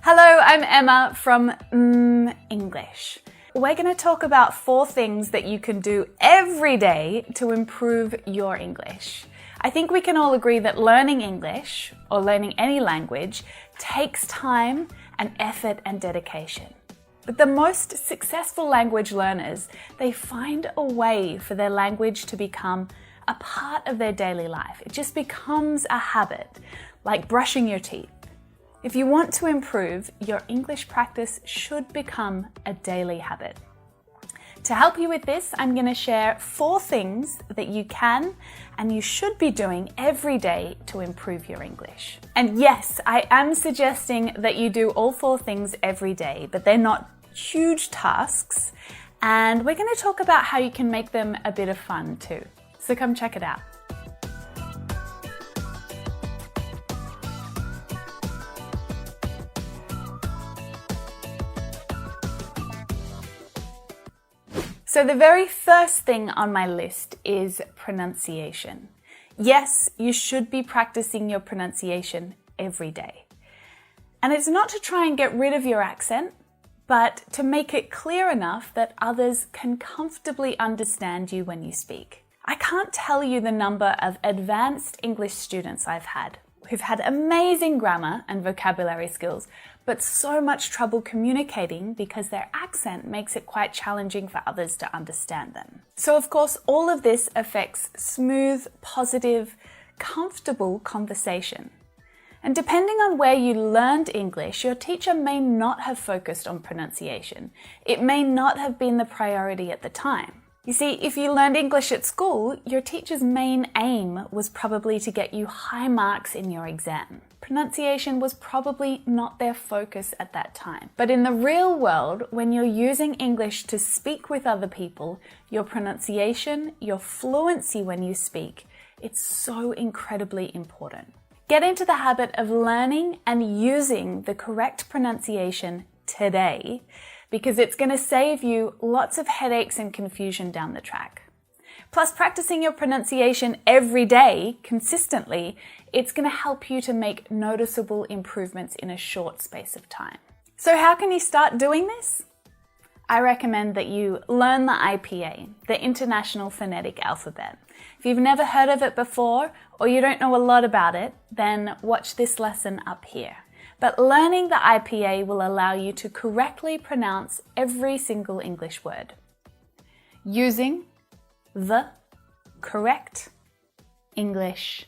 Hello, I'm Emma from English. We're going to talk about 4 things that you can do every day to improve your English. I think we can all agree that learning English, or learning any language, takes time and effort and dedication. But the most successful language learners, they find a way for their language to become a part of their daily life. It just becomes a habit, like brushing your teeth. If you want to improve, your English practice should become a daily habit. To help you with this, I'm going to share 4 things that you can and you should be doing every day to improve your English. And yes, I am suggesting that you do all 4 things every day, but they're not huge tasks. And we're going to talk about how you can make them a bit of fun too. So come check it out. So the very first thing on my list is pronunciation. Yes, you should be practicing your pronunciation every day. And it's not to try and get rid of your accent, but to make it clear enough that others can comfortably understand you when you speak. I can't tell you the number of advanced English students I've had who've had amazing grammar and vocabulary skills, but so much trouble communicating because their accent makes it quite challenging for others to understand them. So of course, all of this affects smooth, positive, comfortable conversation. And depending on where you learned English, your teacher may not have focused on pronunciation. It may not have been the priority at the time. You see, if you learned English at school, your teacher's main aim was probably to get you high marks in your exam. Pronunciation was probably not their focus at that time. But in the real world, when you're using English to speak with other people, your pronunciation, your fluency when you speak, it's so incredibly important. Get into the habit of learning and using the correct pronunciation today, because it's going to save you lots of headaches and confusion down the track. Plus, practicing your pronunciation every day, consistently, it's going to help you to make noticeable improvements in a short space of time. So how can you start doing this? I recommend that you learn the IPA, the International Phonetic Alphabet. If you've never heard of it before, or you don't know a lot about it, then watch this lesson up here. But learning the IPA will allow you to correctly pronounce every single English word, using the correct English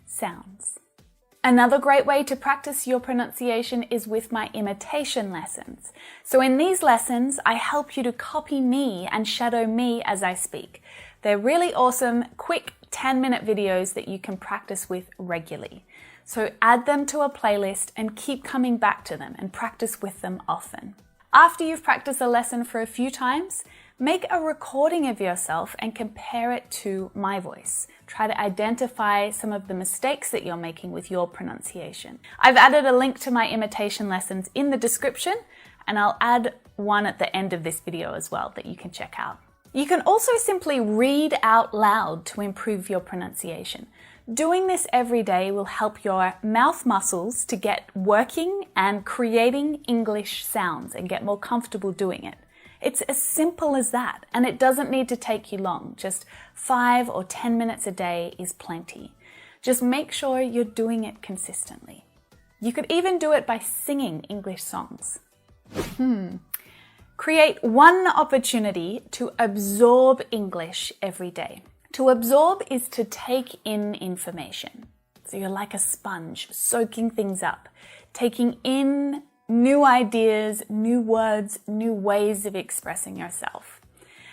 sounds. Another great way to practice your pronunciation is with my imitation lessons. So in these lessons, I help you to copy me and shadow me as I speak. They're really awesome, quick 10-minute videos that you can practice with regularly. So add them to a playlist and keep coming back to them and practice with them often. After you've practiced a lesson for a few times, make a recording of yourself and compare it to my voice. Try to identify some of the mistakes that you're making with your pronunciation. I've added a link to my imitation lessons in the description, and I'll add one at the end of this video as well that you can check out. You can also simply read out loud to improve your pronunciation. Doing this every day will help your mouth muscles to get working and creating English sounds and get more comfortable doing it. It's as simple as that, and it doesn't need to take you long. Just 5 or 10 minutes a day is plenty. Just make sure you're doing it consistently. You could even do it by singing English songs. Create one opportunity to absorb English every day. To absorb is to take in information. So you're like a sponge, soaking things up, taking in new ideas, new words, new ways of expressing yourself.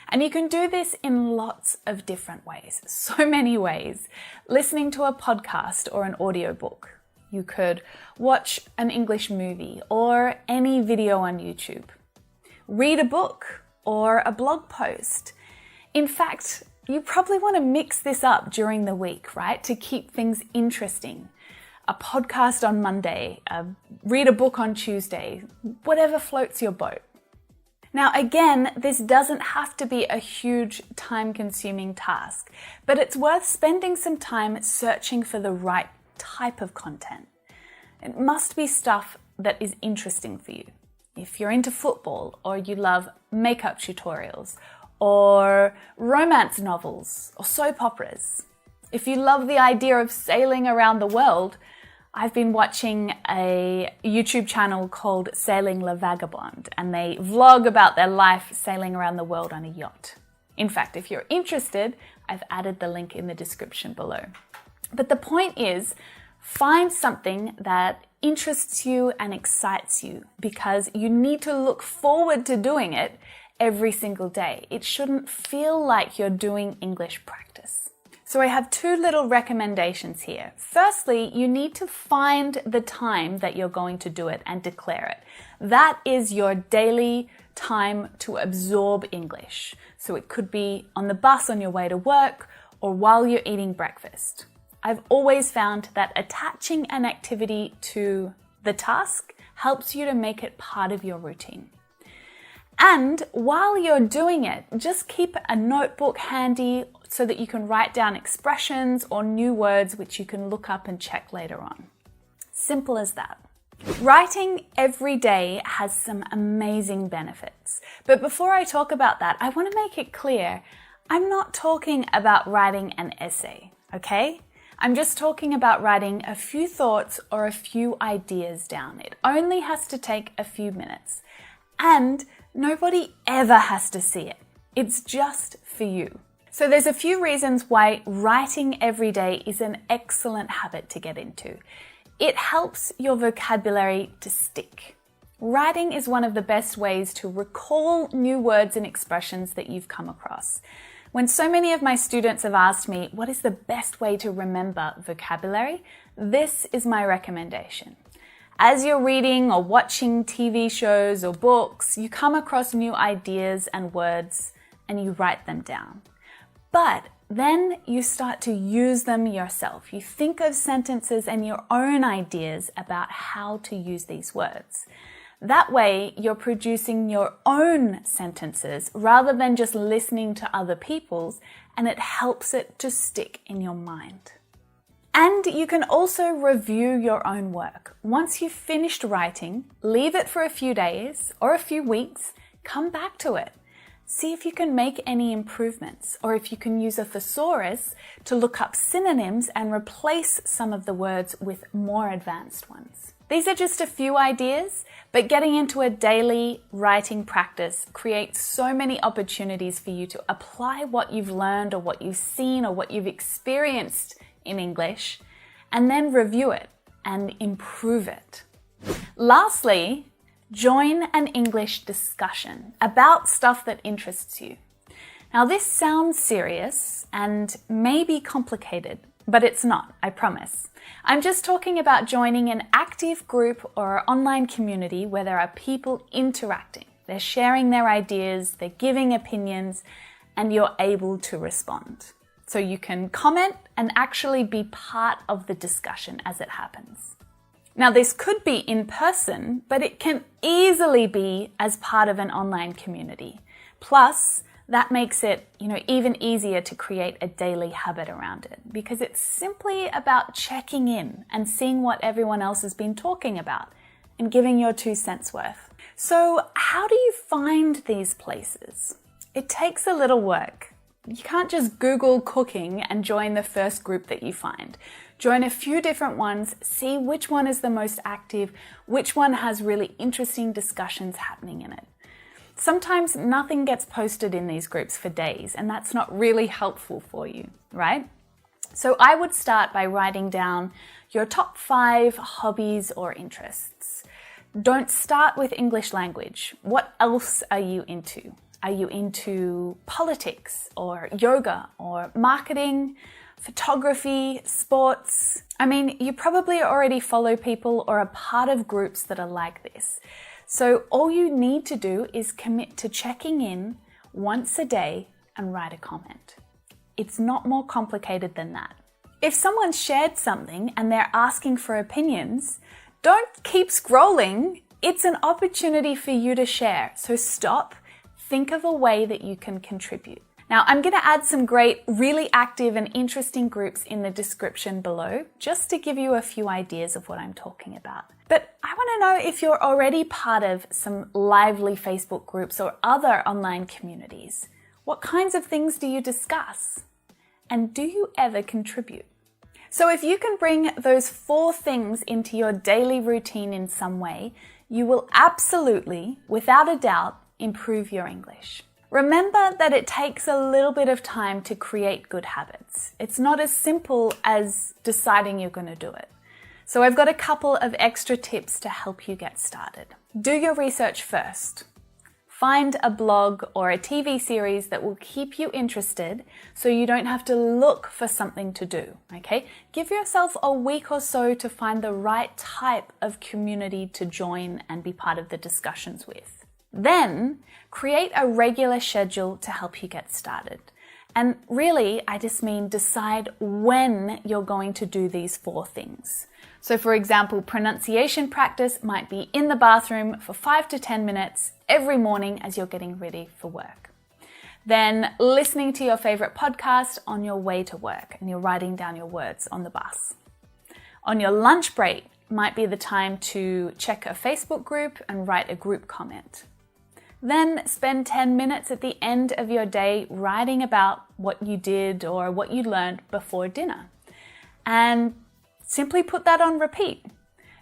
And you can do this in lots of different ways, so many ways. Listening to a podcast or an audiobook. You could watch an English movie or any video on YouTube. Read a book or a blog post. In fact, you probably want to mix this up during the week, right? To keep things interesting. A podcast on Monday, read a book on Tuesday, whatever floats your boat. Now again, this doesn't have to be a huge time-consuming task, but it's worth spending some time searching for the right type of content. It must be stuff that is interesting for you. If you're into football, or you love makeup tutorials, or romance novels, or soap operas. If you love the idea of sailing around the world, I've been watching a YouTube channel called Sailing Le Vagabond, and they vlog about their life sailing around the world on a yacht. In fact, if you're interested, I've added the link in the description below. But the point is, find something that interests you and excites you, because you need to look forward to doing it every single day. It shouldn't feel like you're doing English practice. So I have two little recommendations here. Firstly, you need to find the time that you're going to do it and declare it. That is your daily time to absorb English. So it could be on the bus on your way to work or while you're eating breakfast. I've always found that attaching an activity to the task helps you to make it part of your routine. And while you're doing it, just keep a notebook handy so that you can write down expressions or new words which you can look up and check later on. Simple as that. Writing every day has some amazing benefits. But before I talk about that, I want to make it clear, I'm not talking about writing an essay, okay? I'm just talking about writing a few thoughts or a few ideas down. It only has to take a few minutes. And nobody ever has to see it. It's just for you. So there's a few reasons why writing every day is an excellent habit to get into. It helps your vocabulary to stick. Writing is one of the best ways to recall new words and expressions that you've come across. When so many of my students have asked me, what is the best way to remember vocabulary? This is my recommendation. As you're reading or watching TV shows or books, you come across new ideas and words and you write them down. But then you start to use them yourself. You think of sentences and your own ideas about how to use these words. That way, you're producing your own sentences rather than just listening to other people's, and it helps it to stick in your mind. And you can also review your own work. Once you've finished writing, leave it for a few days or a few weeks, come back to it. See if you can make any improvements, or if you can use a thesaurus to look up synonyms and replace some of the words with more advanced ones. These are just a few ideas, but getting into a daily writing practice creates so many opportunities for you to apply what you've learned or what you've seen or what you've experienced in English, and then review it and improve it. Lastly, join an English discussion about stuff that interests you. Now, this sounds serious and maybe complicated, but it's not, I promise. I'm just talking about joining an active group or online community where there are people interacting. They're sharing their ideas, they're giving opinions, and you're able to respond. So you can comment and actually be part of the discussion as it happens. Now, this could be in person, but it can easily be as part of an online community. Plus, that makes it, even easier to create a daily habit around it, because it's simply about checking in and seeing what everyone else has been talking about and giving your 2 cents worth. So, how do you find these places? It takes a little work. You can't just Google cooking and join the first group that you find. Join a few different ones, see which one is the most active, which one has really interesting discussions happening in it. Sometimes nothing gets posted in these groups for days, and that's not really helpful for you, right? So I would start by writing down your top 5 hobbies or interests. Don't start with English language. What else are you into? Are you into politics or yoga or marketing, photography, sports? You probably already follow people or are part of groups that are like this. So all you need to do is commit to checking in once a day and write a comment. It's not more complicated than that. If someone shared something and they're asking for opinions, don't keep scrolling. It's an opportunity for you to share. So stop. Think of a way that you can contribute. Now, I'm going to add some great, really active and interesting groups in the description below, just to give you a few ideas of what I'm talking about. But I want to know if you're already part of some lively Facebook groups or other online communities. What kinds of things do you discuss? And do you ever contribute? So if you can bring those 4 things into your daily routine in some way, you will absolutely, without a doubt, improve your English. Remember that it takes a little bit of time to create good habits. It's not as simple as deciding you're going to do it. So I've got a couple of extra tips to help you get started. Do your research first. Find a blog or a TV series that will keep you interested so you don't have to look for something to do, okay? Give yourself a week or so to find the right type of community to join and be part of the discussions with. Then, create a regular schedule to help you get started. And really, I just mean decide when you're going to do these 4 things. So for example, pronunciation practice might be in the bathroom for 5 to 10 minutes every morning as you're getting ready for work. Then listening to your favorite podcast on your way to work and you're writing down your words on the bus. On your lunch break might be the time to check a Facebook group and write a group comment. Then spend 10 minutes at the end of your day writing about what you did or what you learned before dinner. And simply put that on repeat.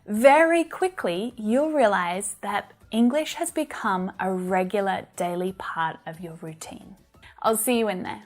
Very quickly, you'll realize that English has become a regular daily part of your routine. I'll see you in there.